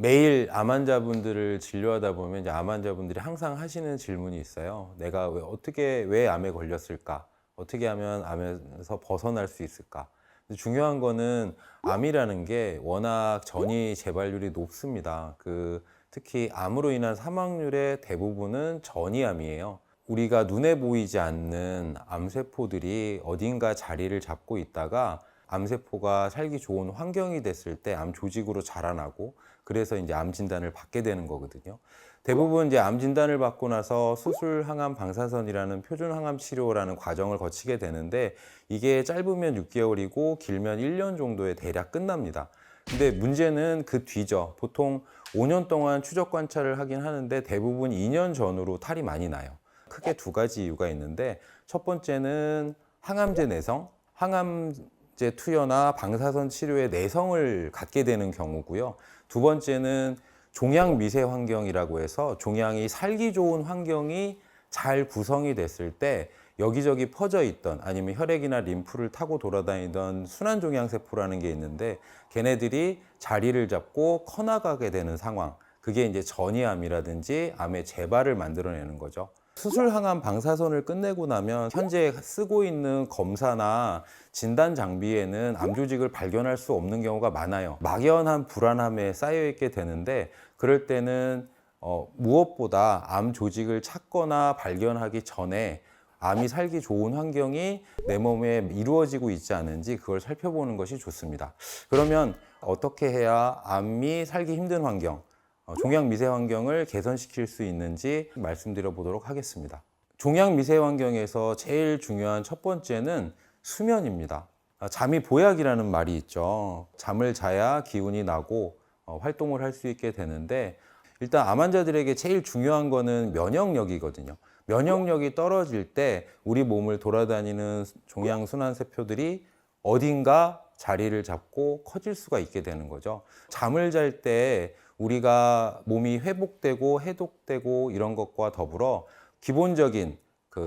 매일 암 환자분들을 진료하다 보면 이제 암 환자분들이 항상 하시는 질문이 있어요. 내가 왜 암에 걸렸을까? 어떻게 하면 암에서 벗어날 수 있을까? 근데 중요한 거는 암이라는 게 워낙 전이 재발률이 높습니다. 특히 암으로 인한 사망률의 대부분은 전이암이에요. 우리가 눈에 보이지 않는 암세포들이 어딘가 자리를 잡고 있다가 암세포가 살기 좋은 환경이 됐을 때 암 조직으로 자라나고, 그래서 이제 암 진단을 받게 되는 거거든요. 대부분 이제 암 진단을 받고 나서 수술 항암 방사선이라는 표준 항암 치료라는 과정을 거치게 되는데, 이게 짧으면 6개월이고 길면 1년 정도에 대략 끝납니다. 근데 문제는 그 뒤죠. 보통 5년 동안 추적 관찰을 하긴 하는데 대부분 2년 전후로 탈이 많이 나요. 크게 두 가지 이유가 있는데, 첫 번째는 항암제 내성, 항암제 투여나 방사선 치료의 내성을 갖게 되는 경우고요. 두 번째는 종양 미세 환경이라고 해서 종양이 살기 좋은 환경이 잘 구성이 됐을 때 여기저기 퍼져 있던, 아니면 혈액이나 림프를 타고 돌아다니던 순환종양세포라는 게 있는데, 걔네들이 자리를 잡고 커나가게 되는 상황, 그게 이제 전이암이라든지 암의 재발을 만들어내는 거죠. 수술 항암 방사선을 끝내고 나면 현재 쓰고 있는 검사나 진단 장비에는 암 조직을 발견할 수 없는 경우가 많아요. 막연한 불안함에 쌓여 있게 되는데, 그럴 때는 무엇보다 암 조직을 찾거나 발견하기 전에 암이 살기 좋은 환경이 내 몸에 이루어지고 있지 않은지 그걸 살펴보는 것이 좋습니다. 그러면 어떻게 해야 암이 살기 힘든 환경, 종양 미세 환경을 개선시킬 수 있는지 말씀드려 보도록 하겠습니다. 종양 미세 환경에서 제일 중요한 첫 번째는 수면입니다. 잠이 보약이라는 말이 있죠. 잠을 자야 기운이 나고 활동을 할 수 있게 되는데, 일단 암 환자들에게 제일 중요한 거는 면역력이거든요. 면역력이 떨어질 때 우리 몸을 돌아다니는 종양 순환세포들이 어딘가 자리를 잡고 커질 수가 있게 되는 거죠. 잠을 잘 때 우리가 몸이 회복되고 해독되고 이런 것과 더불어 기본적인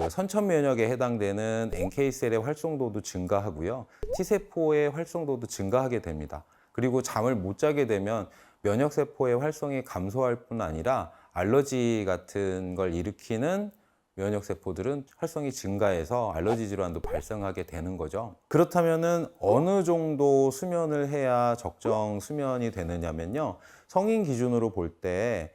선천 면역에 해당되는 NK셀의 활성도도 증가하고요. T세포의 활성도도 증가하게 됩니다. 그리고 잠을 못 자게 되면 면역세포의 활성이 감소할 뿐 아니라 알러지 같은 걸 일으키는 면역세포들은 활성이 증가해서 알러지 질환도 발생하게 되는 거죠. 그렇다면은 어느 정도 수면을 해야 적정 수면이 되느냐면요. 성인 기준으로 볼 때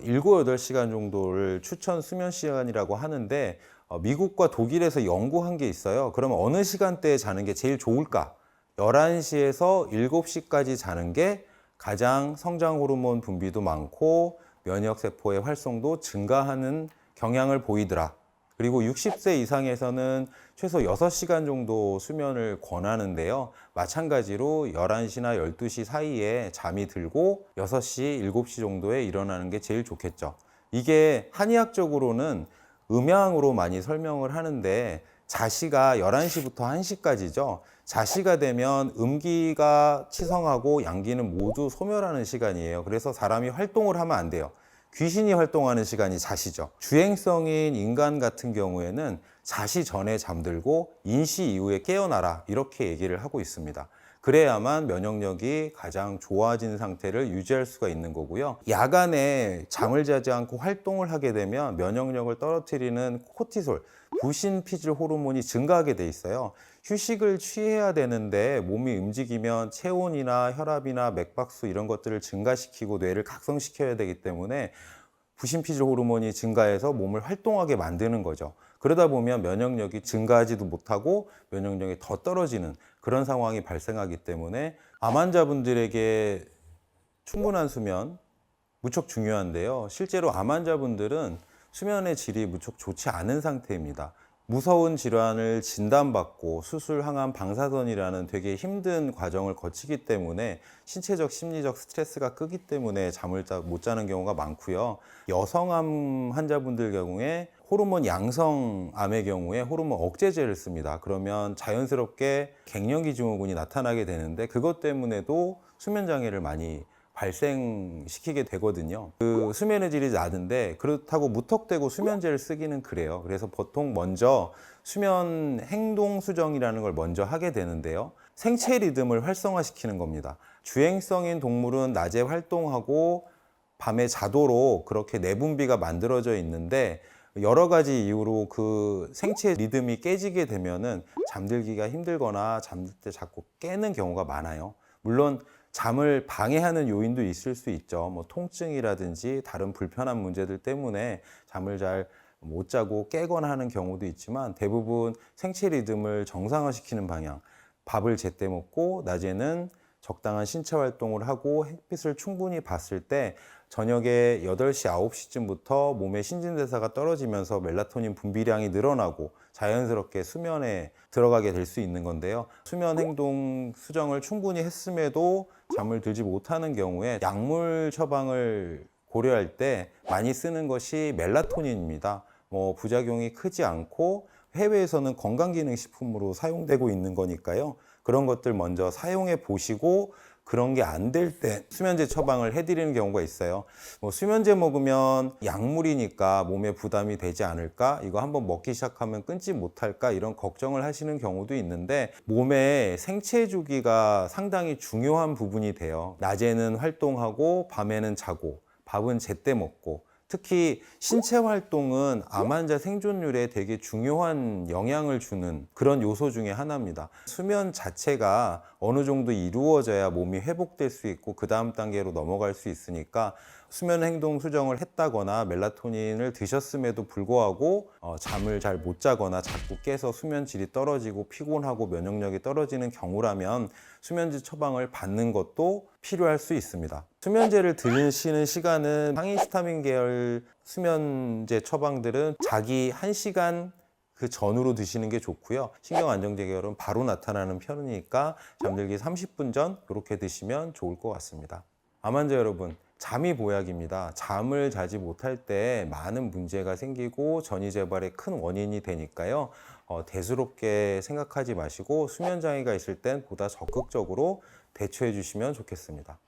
7, 8시간 정도를 추천 수면 시간이라고 하는데, 미국과 독일에서 연구한 게 있어요. 그러면 어느 시간대에 자는 게 제일 좋을까? 11시에서 7시까지 자는 게 가장 성장 호르몬 분비도 많고 면역세포의 활성도 증가하는 경향을 보이더라. 그리고 60세 이상에서는 최소 6시간 정도 수면을 권하는데요. 마찬가지로 11시나 12시 사이에 잠이 들고 6시, 7시 정도에 일어나는 게 제일 좋겠죠. 이게 한의학적으로는 음양으로 많이 설명을 하는데, 자시가 11시부터 1시까지죠. 자시가 되면 음기가 치성하고 양기는 모두 소멸하는 시간이에요. 그래서 사람이 활동을 하면 안 돼요. 귀신이 활동하는 시간이 자시죠. 주행성인 인간 같은 경우에는 자시 전에 잠들고 인시 이후에 깨어나라, 이렇게 얘기를 하고 있습니다. 그래야만 면역력이 가장 좋아진 상태를 유지할 수가 있는 거고요. 야간에 잠을 자지 않고 활동을 하게 되면 면역력을 떨어뜨리는 코티솔, 부신피질 호르몬이 증가하게 돼 있어요. 휴식을 취해야 되는데 몸이 움직이면 체온이나 혈압이나 맥박수 이런 것들을 증가시키고 뇌를 각성시켜야 되기 때문에 부신피질 호르몬이 증가해서 몸을 활동하게 만드는 거죠. 그러다 보면 면역력이 증가하지도 못하고 면역력이 더 떨어지는 그런 상황이 발생하기 때문에 암 환자분들에게 충분한 수면 무척 중요한데요. 실제로 암 환자분들은 수면의 질이 무척 좋지 않은 상태입니다. 무서운 질환을 진단받고 수술, 항암, 방사선이라는 되게 힘든 과정을 거치기 때문에 신체적, 심리적 스트레스가 크기 때문에 잠을 못 자는 경우가 많고요. 여성암 환자분들 경우에 호르몬 양성암의 경우에 호르몬 억제제를 씁니다. 그러면 자연스럽게 갱년기 증후군이 나타나게 되는데, 그것 때문에도 수면 장애를 많이 발생시키게 되거든요. 수면의 질이 낮은데 그렇다고 무턱대고 수면제를 쓰기는 그래요. 그래서 보통 먼저 수면 행동 수정이라는 걸 먼저 하게 되는데요. 생체 리듬을 활성화시키는 겁니다. 주행성인 동물은 낮에 활동하고 밤에 자도록 그렇게 내분비가 만들어져 있는데 여러 가지 이유로 그 생체 리듬이 깨지게 되면은 잠들기가 힘들거나 잠들 때 자꾸 깨는 경우가 많아요. 물론 잠을 방해하는 요인도 있을 수 있죠. 뭐 통증이라든지 다른 불편한 문제들 때문에 잠을 잘 못 자고 깨거나 하는 경우도 있지만 대부분 생체 리듬을 정상화시키는 방향, 밥을 제때 먹고 낮에는 적당한 신체 활동을 하고 햇빛을 충분히 봤을 때 저녁에 8시, 9시쯤부터 몸의 신진대사가 떨어지면서 멜라토닌 분비량이 늘어나고 자연스럽게 수면에 들어가게 될 수 있는 건데요. 수면 행동 수정을 충분히 했음에도 잠을 들지 못하는 경우에 약물 처방을 고려할 때 많이 쓰는 것이 멜라토닌입니다. 부작용이 크지 않고 해외에서는 건강기능식품으로 사용되고 있는 거니까요. 그런 것들 먼저 사용해 보시고 그런 게 안 될 때 수면제 처방을 해드리는 경우가 있어요. 수면제 먹으면 약물이니까 몸에 부담이 되지 않을까? 이거 한번 먹기 시작하면 끊지 못할까? 이런 걱정을 하시는 경우도 있는데 몸의 생체 주기가 상당히 중요한 부분이 돼요. 낮에는 활동하고 밤에는 자고 밥은 제때 먹고 특히 신체 활동은 암 환자 생존율에 되게 중요한 영향을 주는 그런 요소 중에 하나입니다. 수면 자체가 어느 정도 이루어져야 몸이 회복될 수 있고 그 다음 단계로 넘어갈 수 있으니까 수면 행동 수정을 했다거나 멜라토닌을 드셨음에도 불구하고 잠을 잘 못 자거나 자꾸 깨서 수면 질이 떨어지고 피곤하고 면역력이 떨어지는 경우라면 수면제 처방을 받는 것도 필요할 수 있습니다. 수면제를 드시는 시간은 항히스타민 계열 수면제 처방들은 자기 1시간 그 전후로 드시는 게 좋고요. 신경안정제 계열은 바로 나타나는 편이니까 잠들기 30분 전 이렇게 드시면 좋을 것 같습니다. 암 환자 여러분, 잠이 보약입니다. 잠을 자지 못할 때 많은 문제가 생기고 전이재발의 큰 원인이 되니까요. 대수롭게 생각하지 마시고 수면 장애가 있을 땐 보다 적극적으로 대처해 주시면 좋겠습니다.